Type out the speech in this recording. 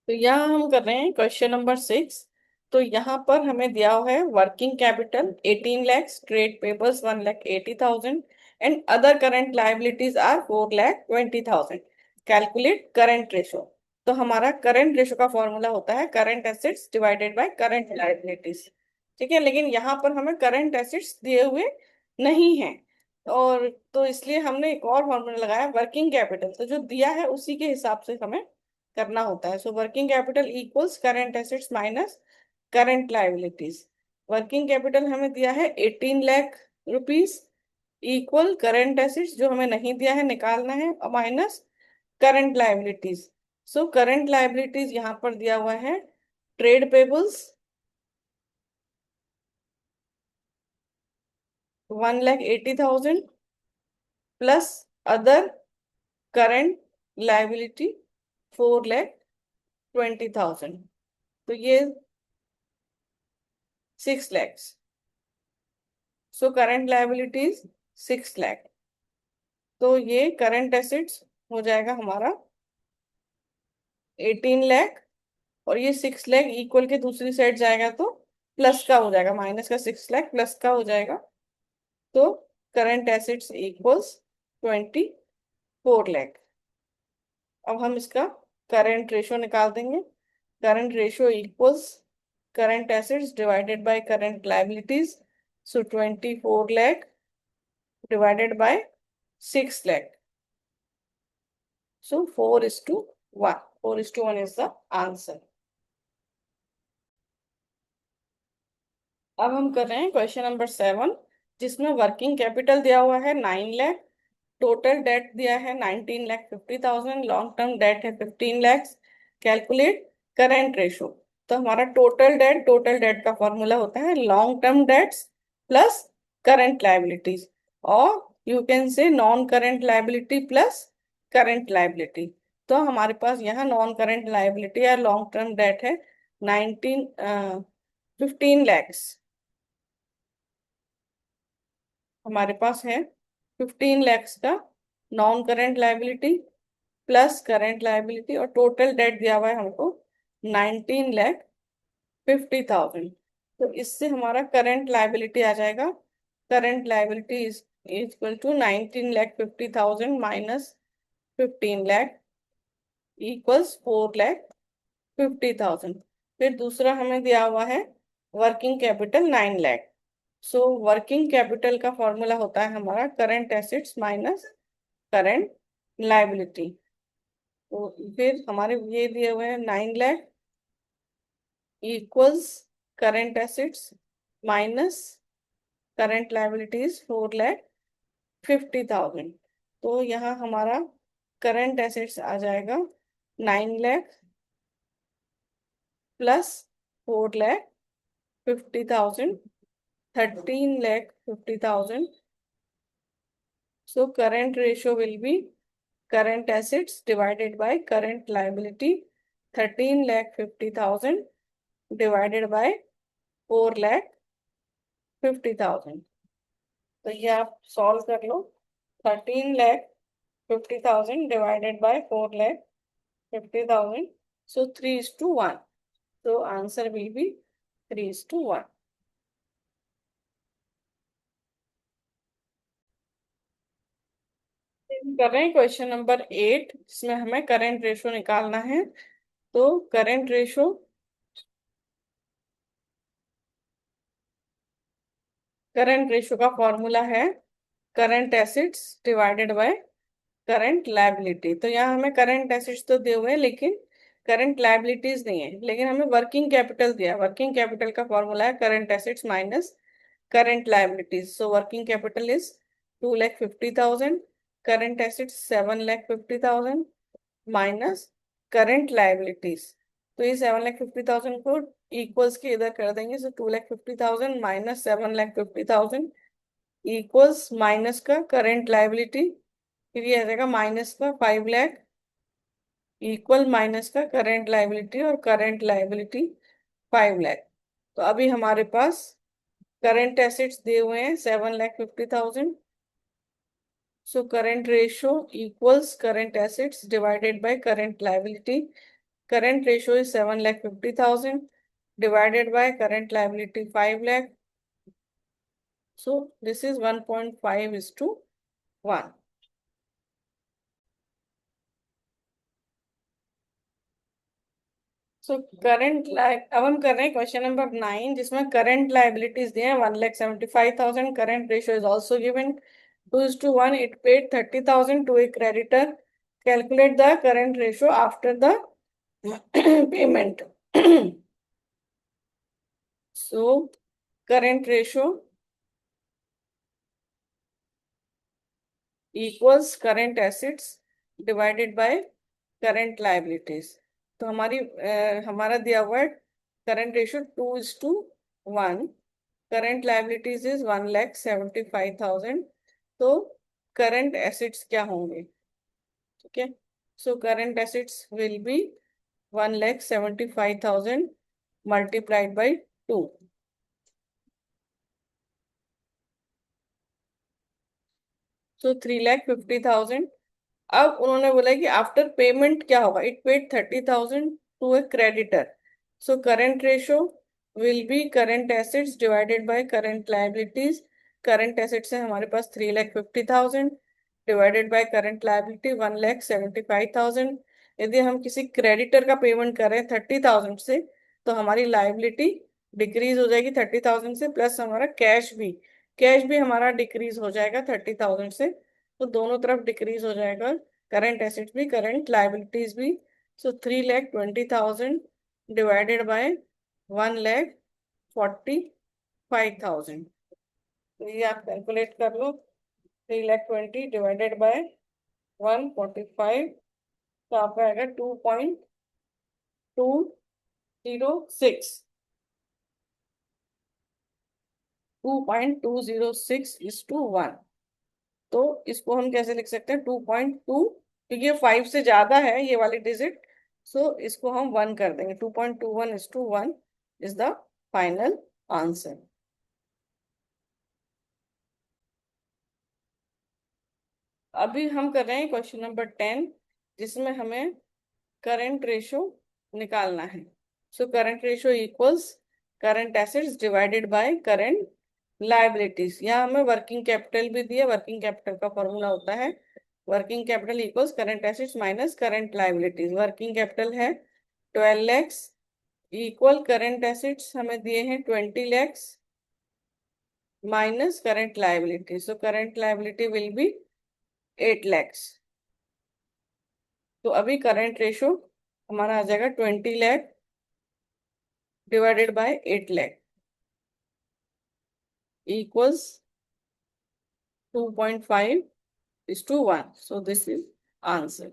तो यहाँ हम कर रहे हैं क्वेश्चन नंबर 6। तो यहाँ पर हमें दिया हुआ है working capital 18 lakhs, trade papers 1,80,000 and other current liabilities are 4,20,000। Calculate current ratio. तो हमारा करंट रेशो का फॉर्मूला होता है current assets divided by current liabilities. ठीक है, लेकिन यहाँ पर हमें करंट एसेट्स दिए हुए नहीं है, और तो इसलिए हमने एक और फॉर्मूला लगाया वर्किंग कैपिटल। तो जो दिया है उसी के हिसाब से हमें करना होता है। सो working capital equals current assets minus current liabilities. Working capital हमें दिया है 18 lakh rupees, equal current assets जो हमें नहीं दिया है निकालना है, minus current liabilities. So current liabilities यहाँ पर दिया हुआ है trade payables 1,80,000 plus other current liability 4,20,000। तो ये 6 lakhs। So current liabilities 6 lakh. तो ये करंट एसेट्स हो जाएगा हमारा 18 लाख, और ये 6 लाख इक्वल के दूसरी साइड जाएगा तो प्लस का हो जाएगा, माइनस का 6 लाख प्लस का हो जाएगा। तो करंट एसेट्स इक्वल्स 24 लाख। अब हम इसका करंट रेशो निकाल देंगे। Current ratio equals current assets divided by current liabilities. So 24 lakh divided by 6 lakh. So 4:1. 4:1 is the answer. अब हम कर रहे हैं क्वेश्चन नंबर 7, जिसमें वर्किंग कैपिटल दिया हुआ है 9 लाख, टोटल डेट दिया है 19,50,000, लॉन्ग टर्म डेट है 15 lakhs। Calculate current ratio. तो हमारा टोटल डेट का फॉर्मूला होता है long term debts plus current liabilities, और you can say non current liability plus current liability. तो हमारे पास यहाँ नॉन करंट लाइबिलिटी या लॉन्ग टर्म डेट है 15 lakhs। हमारे पास है 15 lakhs का non current liability plus current liability, और टोटल डेट दिया हुआ है हमको 19,50,000। तो इससे हमारा करंट लाइबिलिटी आ जाएगा। Current liability is equal to 19,50,000 minus 15 lakh equals 4,50,000। फिर दूसरा हमें दिया हुआ है working capital 9 lakh. So working capital का फॉर्मूला होता है हमारा current assets minus current liability. तो फिर हमारे ये दिए हुए हैं 9 lakh equals current assets minus current liabilities 4,50,000। तो यहाँ हमारा करंट एसेट्स आ जाएगा 9 lakh plus 4,50,000, 13,50,000। So current ratio will be current assets divided by current liability, 13,50,000 divided by 4,50,000। तो ये आप सॉल्व कर लो। 13,50,000 डिवाइडेड बाय 4,50,000, सो 3:1। तो आंसर विल बी 3:1। कर रहे हैं क्वेश्चन नंबर 8, जिसमें हमें करंट रेशो निकालना है। तो करंट रेशो का फॉर्मूला है current assets divided by current liability. तो यहाँ हमें करंट एसिड्स तो दिए हुए हैं लेकिन करंट लायबिलिटीज नहीं है, लेकिन हमें वर्किंग कैपिटल दिया। वर्किंग कैपिटल का फॉर्मूला है current assets minus current liabilities. So working capital is 2,50,000, current assets 7,50,000 minus current liabilities. तो ये 7,50,000 को इक्वल्स के इधर कर देंगे। सो 2,50,000 माइनस 7,50,000 इक्वल्स माइनस का करंट लायबिलिटी, फिर ये आ जाएगा माइनस का 5 लाख इक्वल माइनस का करंट लायबिलिटी, और करंट लायबिलिटी 5 लाख। तो अभी हमारे पास करंट एसेट्स दिए हुए हैं 7,50,000। So current ratio equals current assets divided by current liability. Current ratio is 7,50,000 divided by current liability 5 lakh. So this is 1.5:1. So current अब हम कर रहे हैं क्वेश्चन नंबर 9, जिसमें करंट लाइबिलिटीज दिए हैं 1,75,000. Current ratio is also given 2:1. It paid 30,000 to a creditor. Calculate the current ratio after the payment. So current ratio equals current assets divided by current liabilities. तो हमारा दिया हुआ है current ratio 2:1. Current liabilities is 1,75,000. तो current assets क्या होंगे? ठीक है. So current assets will be 1,75,000 multiplied by 2. So 3,50,000. अब उन्होंने बोला कि आफ्टर पेमेंट क्या होगा. It paid 30,000 to a creditor. So current ratio will be current assets divided by current liabilities. Current assets है हमारे पास 3,50,000 डिवाइडेड बाय करंट लाइबिलिटी 1,75,000. यदि हम किसी क्रेडिटर का पेमेंट कर रहे हैं 30,000 से, तो हमारी लाइबिलिटी डिक्रीज हो जाएगी 30,000 से, प्लस हमारा कैश भी हमारा डिक्रीज हो जाएगा 30,000 से. तो दोनों तरफ डिक्रीज हो जाएगा, करंट एसेट्स भी करंट लाइबिलिटीज भी. सो 3,20,000 डिवाइडेड बाय 1,45,000. तो ये आप कैलकुलेट कर लो. 3,20,000 डिवाइडेड बाय 145, तो आपका आएगा 2.206. 2.206:1. तो इसको हम कैसे लिख सकते हैं? 2.2, क्योंकि ये 5 से ज्यादा है ये वाली डिजिट, सो इसको हम 1 कर देंगे. 2.21:1 इज द फाइनल आंसर. अभी हम कर रहे हैं क्वेश्चन नंबर 10, जिसमें हमें करंट रेशो निकालना है. So current ratio equals current assets divided by current liabilities. यहाँ हमें वर्किंग कैपिटल भी दिया. वर्किंग कैपिटल का फॉर्मूला होता है working capital equals current assets minus current liabilities. Working capital है 12 lakhs इक्वल करंट एसेट्स हमें दिए हैं 20 lakhs minus current liability. So current liability will be 8 lakhs. तो अभी करंट रेशो हमारा आ जाएगा 20 lakh divided by 8 lakh equals 2.5:1. So this is answer.